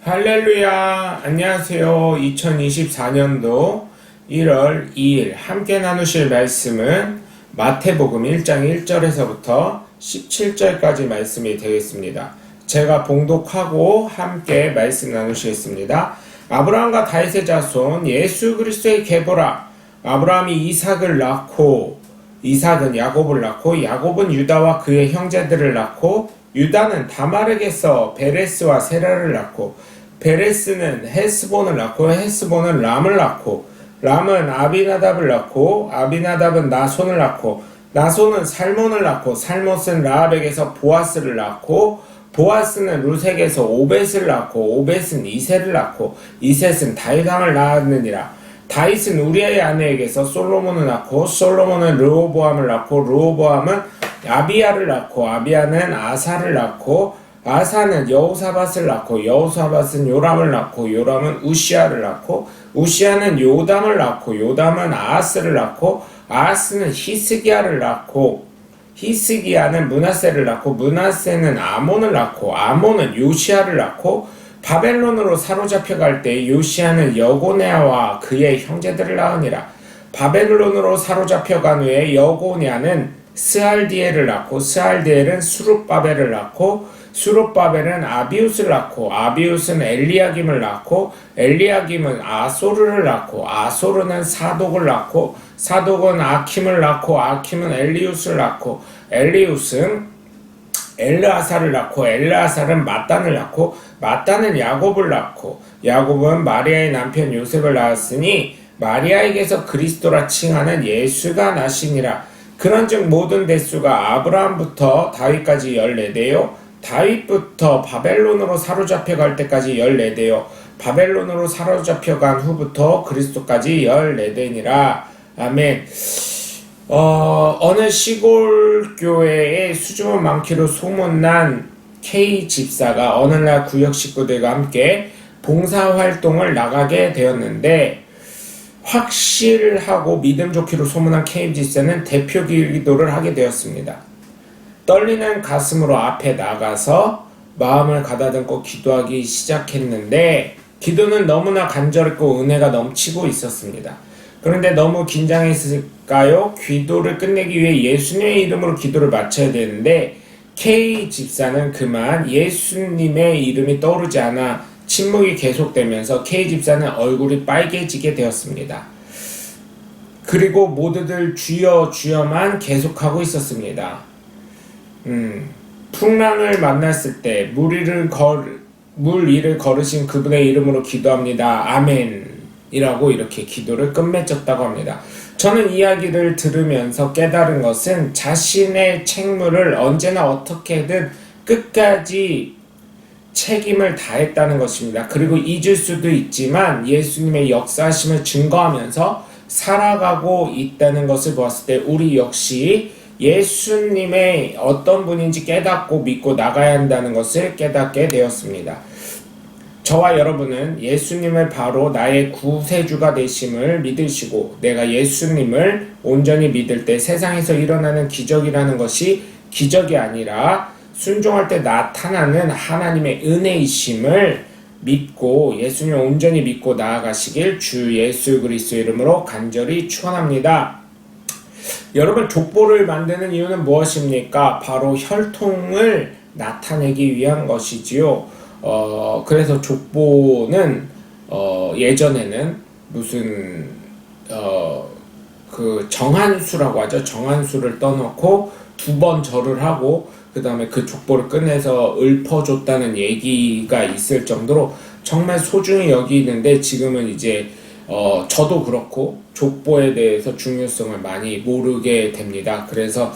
할렐루야! 안녕하세요. 2024년도 1월 2일 함께 나누실 말씀은 마태복음 1장 1절에서부터 17절까지 말씀이 되겠습니다. 제가 봉독하고 함께 말씀 나누시겠습니다. 아브라함과 다윗의 자손 예수 그리스도의 계보라. 아브라함이 이삭을 낳고 이삭은 야곱을 낳고 야곱은 유다와 그의 형제들을 낳고 유다는 다말에게서 베레스와 세라를 낳고 베레스는 헤스본을 낳고 헤스본은 람을 낳고 람은 아비나답을 낳고 아비나답은 나손을 낳고 나손은 살몬을 낳고 살못은 라합에게서 보아스를 낳고 보아스는 루색에서 오벳을 낳고 오벳은 이셋을 낳고 이셋은 다윗왕을 낳았느니라. 다윗은 우리아의 아내에게서 솔로몬을 낳고 솔로몬은 르호보암을 낳고 르호보암은 아비야를 낳고 아비야는 아사를 낳고 아사는 여호사밧을 낳고 여호사밧은 요람을 낳고 요람은 우시야를 낳고 우시야는 요담을 낳고 요담은 아하스를 낳고 아하스는 히스기야를 낳고 히스기야는 므낫세를 낳고 므낫세는 아몬을 낳고 아몬은 요시야를 낳고 바벨론으로 사로잡혀갈 때 요시야는 여고네아와 그의 형제들을 낳으니라. 바벨론으로 사로잡혀간 후에 여고네아는 스알디엘을 낳고 스알디엘은 수룹바벨을 낳고 수룹바벨은 아비웃을 낳고 아비웃은 엘리야김을 낳고 엘리야김은 아소르를 낳고 아소르는 사독을 낳고 사독은 아킴을 낳고 아킴은 엘리웃을 낳고 엘리웃은 엘르아사를 낳고 엘르아사는 마단을 낳고 마단은 야곱을 낳고 야곱은 마리아의 남편 요셉을 낳았으니 마리아에게서 그리스도라 칭하는 예수가 나시니라. 그런즉 모든 대수가 아브라함부터 다윗까지 14대요 다윗부터 바벨론으로 사로잡혀갈 때까지 14대요 바벨론으로 사로잡혀간 후부터 그리스도까지 14대니라. 아멘. 어느 시골 교회에 수줍음 많기로 소문난 K 집사가 어느 날 구역 식구들과 함께 봉사활동을 나가게 되었는데 확실하고 믿음 좋기로 소문난 K 집사는 대표 기도를 하게 되었습니다. 떨리는 가슴으로 앞에 나가서 마음을 가다듬고 기도하기 시작했는데 기도는 너무나 간절했고 은혜가 넘치고 있었습니다. 그런데 너무 긴장했을까요? 기도를 끝내기 위해 예수님의 이름으로 기도를 마쳐야 되는데 K 집사는 그만 예수님의 이름이 떠오르지 않아 침묵이 계속되면서 K 집사는 얼굴이 빨개지게 되었습니다. 그리고 모두들 주여 주여만 계속하고 있었습니다. 풍랑을 만났을 때 물 위를 걸으신 그분의 이름으로 기도합니다. 아멘 이라고 이렇게 기도를 끝맺었다고 합니다. 저는 이야기를 들으면서 깨달은 것은 자신의 책무를 언제나 어떻게든 끝까지 책임을 다했다는 것입니다. 그리고 잊을 수도 있지만 예수님의 역사하심을 증거하면서 살아가고 있다는 것을 보았을 때 우리 역시 예수님의 어떤 분인지 깨닫고 믿고 나가야 한다는 것을 깨닫게 되었습니다. 저와 여러분은 예수님을 바로 나의 구세주가 되심을 믿으시고 내가 예수님을 온전히 믿을 때 세상에서 일어나는 기적이라는 것이 기적이 아니라 순종할 때 나타나는 하나님의 은혜이심을 믿고 예수님을 온전히 믿고 나아가시길 주 예수 그리스도 이름으로 간절히 축원합니다. 여러분, 족보를 만드는 이유는 무엇입니까? 바로 혈통을 나타내기 위한 것이지요. 그래서 족보는 예전에는 무슨 그 정한수라고 하죠. 정한수를 떠놓고 2번 절을 하고 그 다음에 그 족보를 꺼내서 읊어줬다는 얘기가 있을 정도로 정말 소중히 여기는데 지금은 이제 저도 그렇고 족보에 대해서 중요성을 많이 모르게 됩니다. 그래서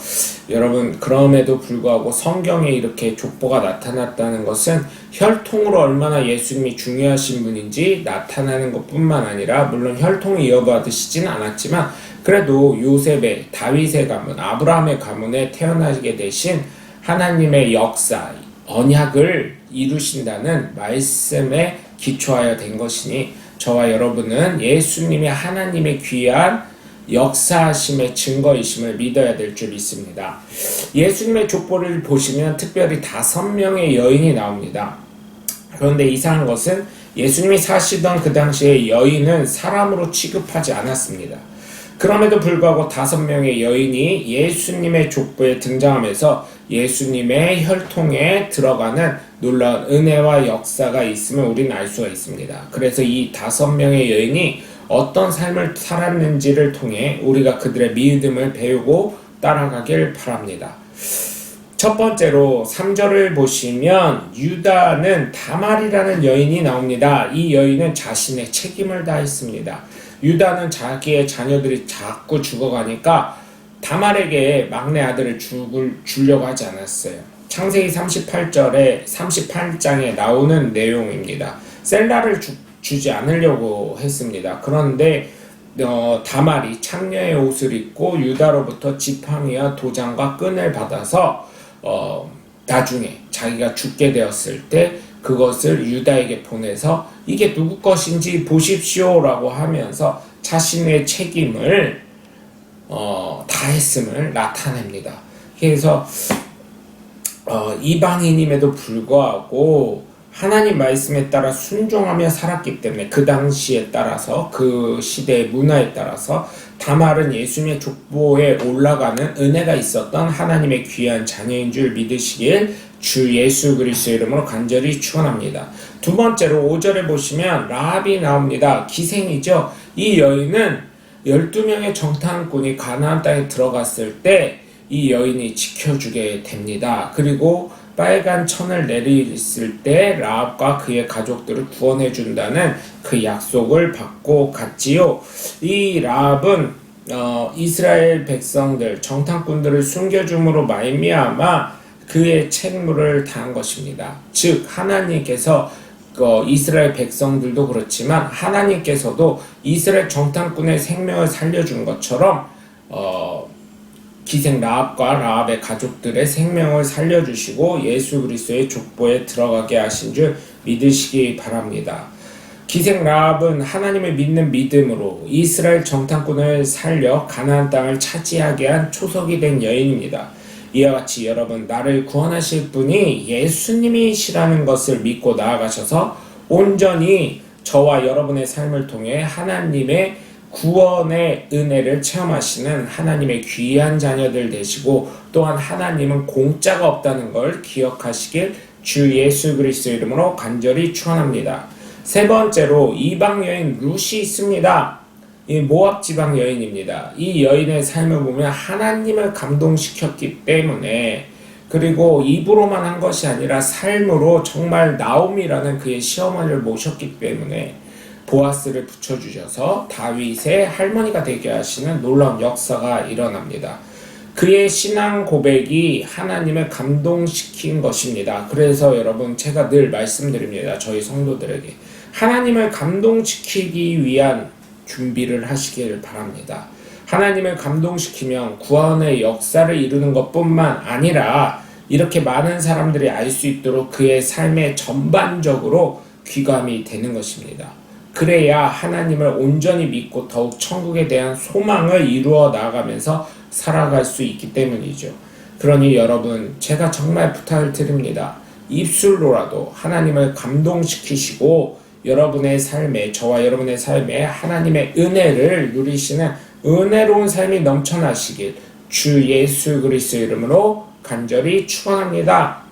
여러분, 그럼에도 불구하고 성경에 이렇게 족보가 나타났다는 것은 혈통으로 얼마나 예수님이 중요하신 분인지 나타나는 것뿐만 아니라 물론 혈통이 이어받으시진 않았지만 그래도 요셉의 다윗의 가문 아브라함의 가문에 태어나게 되신 하나님의 역사 언약을 이루신다는 말씀에 기초하여 된 것이니 저와 여러분은 예수님이 하나님의 귀한 역사하심의 증거이심을 믿어야 될 줄 믿습니다. 예수님의 족보를 보시면 특별히 5명의 여인이 나옵니다. 그런데 이상한 것은 예수님이 사시던 그 당시에 여인은 사람으로 취급하지 않았습니다. 그럼에도 불구하고 5명의 여인이 예수님의 족보에 등장하면서 예수님의 혈통에 들어가는 놀라운 은혜와 역사가 있음을 우리는 알 수가 있습니다. 그래서 이 5명의 여인이 어떤 삶을 살았는지를 통해 우리가 그들의 믿음을 배우고 따라가길 바랍니다. 첫 번째로 3절을 보시면 유다는 다말이라는 여인이 나옵니다. 이 여인은 자신의 책임을 다했습니다. 유다는 자기의 자녀들이 자꾸 죽어가니까 다말에게 막내 아들을 주려고 하지 않았어요. 창세기 38장에 나오는 내용입니다. 셀라를 주지 않으려고 했습니다. 그런데 다말이 창녀의 옷을 입고 유다로부터 지팡이와 도장과 끈을 받아서 나중에 자기가 죽게 되었을 때 그것을 유다에게 보내서 이게 누구 것인지 보십시오 라고 하면서 자신의 책임을 다했음을 나타냅니다. 그래서 이방인임에도 불구하고 하나님 말씀에 따라 순종하며 살았기 때문에 그 당시에 따라서 그 시대의 문화에 따라서 다말은 예수님의 족보에 올라가는 은혜가 있었던 하나님의 귀한 자녀인 줄 믿으시길 주 예수 그리스도의 이름으로 간절히 축원합니다. 두 번째로 5절에 보시면 라합이 나옵니다. 기생이죠. 이 여인은 12명의 정탐꾼이 가나안 땅에 들어갔을 때 이 여인이 지켜주게 됩니다. 그리고 빨간 천을 내리실 때 라합과 그의 가족들을 구원해 준다는 그 약속을 받고 갔지요. 이 라합은 이스라엘 백성들 정탐꾼들을 숨겨줌으로 말미암아 그의 책무를 다한 것입니다. 즉 하나님께서 이스라엘 백성들도 그렇지만 하나님께서도 이스라엘 정탐꾼의 생명을 살려준 것처럼 기생 라합과 라합의 가족들의 생명을 살려주시고 예수 그리스도의 족보에 들어가게 하신 줄 믿으시기 바랍니다. 기생 라합은 하나님을 믿는 믿음으로 이스라엘 정탐꾼을 살려 가나안 땅을 차지하게 한 초석이 된 여인입니다. 이와 같이 여러분 나를 구원하실 분이 예수님이시라는 것을 믿고 나아가셔서 온전히 저와 여러분의 삶을 통해 하나님의 구원의 은혜를 체험하시는 하나님의 귀한 자녀들 되시고 또한 하나님은 공짜가 없다는 걸 기억하시길 주 예수 그리스도 이름으로 간절히 축원합니다. 세 번째로 이방 여인 룻이 있습니다. 이 모압 지방 여인입니다. 이 여인의 삶을 보면 하나님을 감동시켰기 때문에 그리고 입으로만 한 것이 아니라 삶으로 정말 나옴이라는 그의 시어머니를 모셨기 때문에 보아스를 붙여주셔서 다윗의 할머니가 되게 하시는 놀라운 역사가 일어납니다. 그의 신앙 고백이 하나님을 감동시킨 것입니다. 그래서 여러분 제가 늘 말씀드립니다. 저희 성도들에게 하나님을 감동시키기 위한 준비를 하시길 바랍니다. 하나님을 감동시키면 구원의 역사를 이루는 것뿐만 아니라 이렇게 많은 사람들이 알 수 있도록 그의 삶에 전반적으로 귀감이 되는 것입니다. 그래야 하나님을 온전히 믿고 더욱 천국에 대한 소망을 이루어 나가면서 살아갈 수 있기 때문이죠. 그러니 여러분 제가 정말 부탁을 드립니다. 입술로라도 하나님을 감동시키시고 여러분의 삶에 저와 여러분의 삶에 하나님의 은혜를 누리시는 은혜로운 삶이 넘쳐나시길 주 예수 그리스도 이름으로 간절히 축원합니다.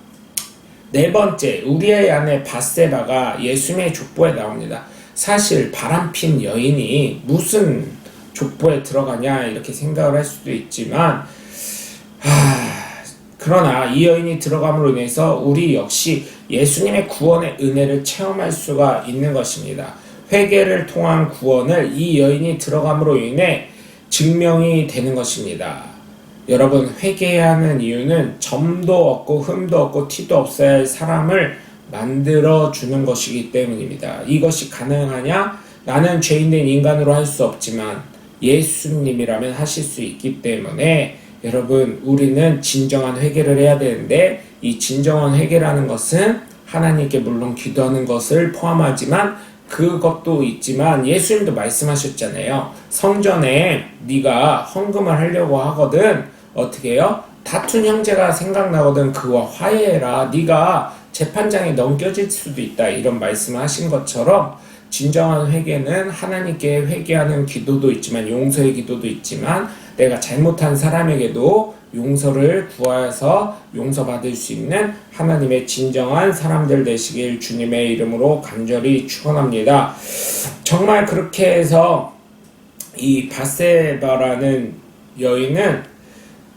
네 번째 우리의 아내 밧세바가 예수님의 족보에 나옵니다. 사실 바람핀 여인이 무슨 족보에 들어가냐 이렇게 생각을 할 수도 있지만 그러나 이 여인이 들어감으로 인해서 우리 역시 예수님의 구원의 은혜를 체험할 수가 있는 것입니다. 회개를 통한 구원을 이 여인이 들어감으로 인해 증명이 되는 것입니다. 여러분 회개해야 하는 이유는 점도 없고 흠도 없고 티도 없어야 할 사람을 만들어주는 것이기 때문입니다. 이것이 가능하냐? 나는 죄인된 인간으로 할 수 없지만 예수님이라면 하실 수 있기 때문에 여러분 우리는 진정한 회개를 해야 되는데 이 진정한 회개라는 것은 하나님께 물론 기도하는 것을 포함하지만 그것도 있지만 예수님도 말씀하셨잖아요. 성전에 네가 헌금을 하려고 하거든 어떻게 해요? 다툰 형제가 생각나거든 그와 화해해라. 네가 재판장에 넘겨질 수도 있다 이런 말씀을 하신 것처럼 진정한 회개는 하나님께 회개하는 기도도 있지만 용서의 기도도 있지만 내가 잘못한 사람에게도 용서를 구하여서 용서받을 수 있는 하나님의 진정한 사람들 되시길 주님의 이름으로 간절히 축원합니다. 정말 그렇게 해서 이 밧세바라는 여인은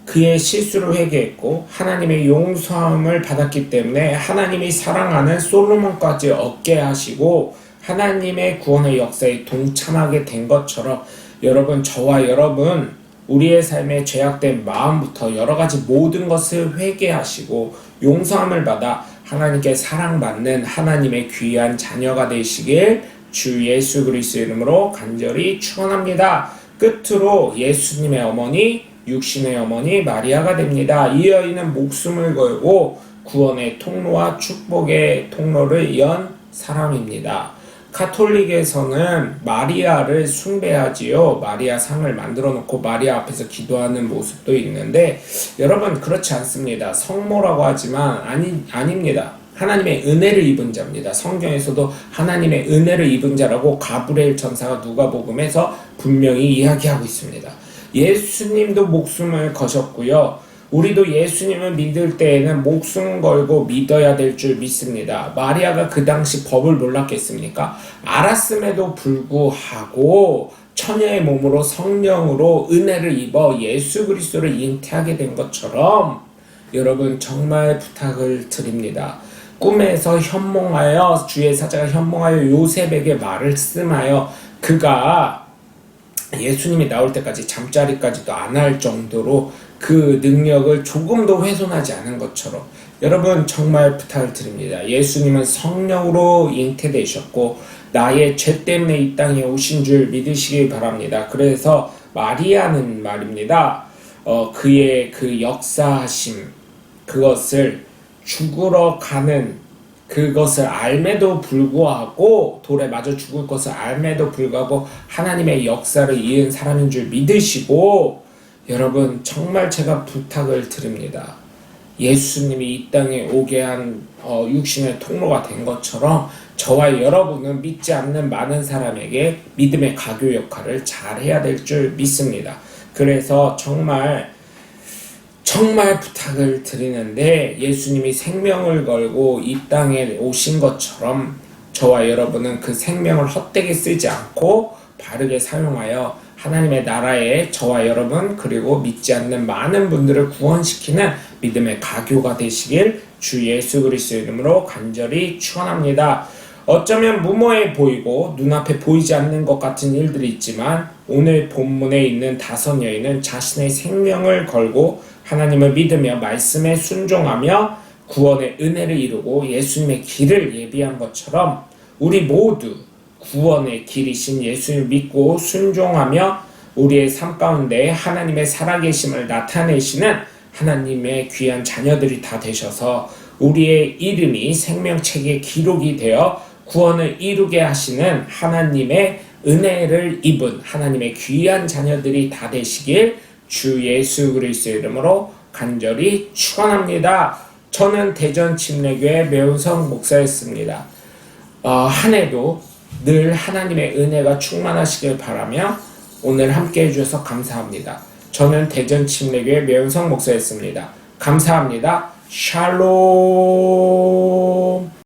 그의 실수를 회개했고 하나님의 용서함을 받았기 때문에 하나님이 사랑하는 솔로몬까지 얻게 하시고 하나님의 구원의 역사에 동참하게 된 것처럼 여러분, 저와 여러분 우리의 삶에 죄악된 마음부터 여러가지 모든 것을 회개하시고 용서함을 받아 하나님께 사랑받는 하나님의 귀한 자녀가 되시길 주 예수 그리스도의 이름으로 간절히 축원합니다. 끝으로 예수님의 어머니, 육신의 어머니 마리아가 됩니다. 이 여인은 목숨을 걸고 구원의 통로와 축복의 통로를 연 사람입니다. 가톨릭에서는 마리아를 숭배하지요. 마리아 상을 만들어 놓고 마리아 앞에서 기도하는 모습도 있는데 여러분, 그렇지 않습니다. 성모라고 하지만 아닙니다. 하나님의 은혜를 입은 자입니다. 성경에서도 하나님의 은혜를 입은 자라고 가브리엘 천사가 누가복음에서 분명히 이야기하고 있습니다. 예수님도 목숨을 거셨고요. 우리도 예수님을 믿을 때에는 목숨 걸고 믿어야 될 줄 믿습니다. 마리아가 그 당시 법을 몰랐겠습니까? 알았음에도 불구하고 처녀의 몸으로 성령으로 은혜를 입어 예수 그리스도를 잉태하게 된 것처럼 여러분, 정말 부탁을 드립니다. 꿈에서 현몽하여, 주의 사자가 현몽하여 요셉에게 말씀하여 그가 예수님이 나올 때까지 잠자리까지도 안 할 정도로 그 능력을 조금도 훼손하지 않은 것처럼 여러분, 정말 부탁을 드립니다. 예수님은 성령으로 잉태되셨고 나의 죄 때문에 이 땅에 오신 줄 믿으시기 바랍니다. 그래서 마리아는 말입니다. 그의 그 역사하심, 그것을 죽으러 가는 그것을 알매도 불구하고, 돌에 맞아 죽을 것을 알매도 불구하고 하나님의 역사를 이은 사람인 줄 믿으시고, 여러분, 정말 제가 부탁을 드립니다. 예수님이 이 땅에 오게 한 육신의 통로가 된 것처럼 저와 여러분은 믿지 않는 많은 사람에게 믿음의 가교 역할을 잘 해야 될 줄 믿습니다. 그래서 정말 부탁을 드리는데, 예수님이 생명을 걸고 이 땅에 오신 것처럼 저와 여러분은 그 생명을 헛되게 쓰지 않고 바르게 사용하여 하나님의 나라에 저와 여러분 그리고 믿지 않는 많은 분들을 구원시키는 믿음의 가교가 되시길 주 예수 그리스도의 이름으로 간절히 축원합니다. 어쩌면 무모해 보이고 눈앞에 보이지 않는 것 같은 일들이 있지만 오늘 본문에 있는 5 여인은 자신의 생명을 걸고 하나님을 믿으며 말씀에 순종하며 구원의 은혜를 이루고 예수님의 길을 예비한 것처럼 우리 모두 구원의 길이신 예수님을 믿고 순종하며 우리의 삶 가운데 하나님의 살아계심을 나타내시는 하나님의 귀한 자녀들이 다 되셔서 우리의 이름이 생명책에 기록이 되어 구원을 이루게 하시는 하나님의 은혜를 입은 하나님의 귀한 자녀들이 다 되시길 주 예수 그리스도의 이름으로 간절히 축원합니다. 저는 대전 침례교회 매운성 목사였습니다. 한 해도 늘 하나님의 은혜가 충만하시길 바라며 오늘 함께 해주셔서 감사합니다. 저는 대전 침례교회 매운성 목사였습니다. 감사합니다. 샬롬.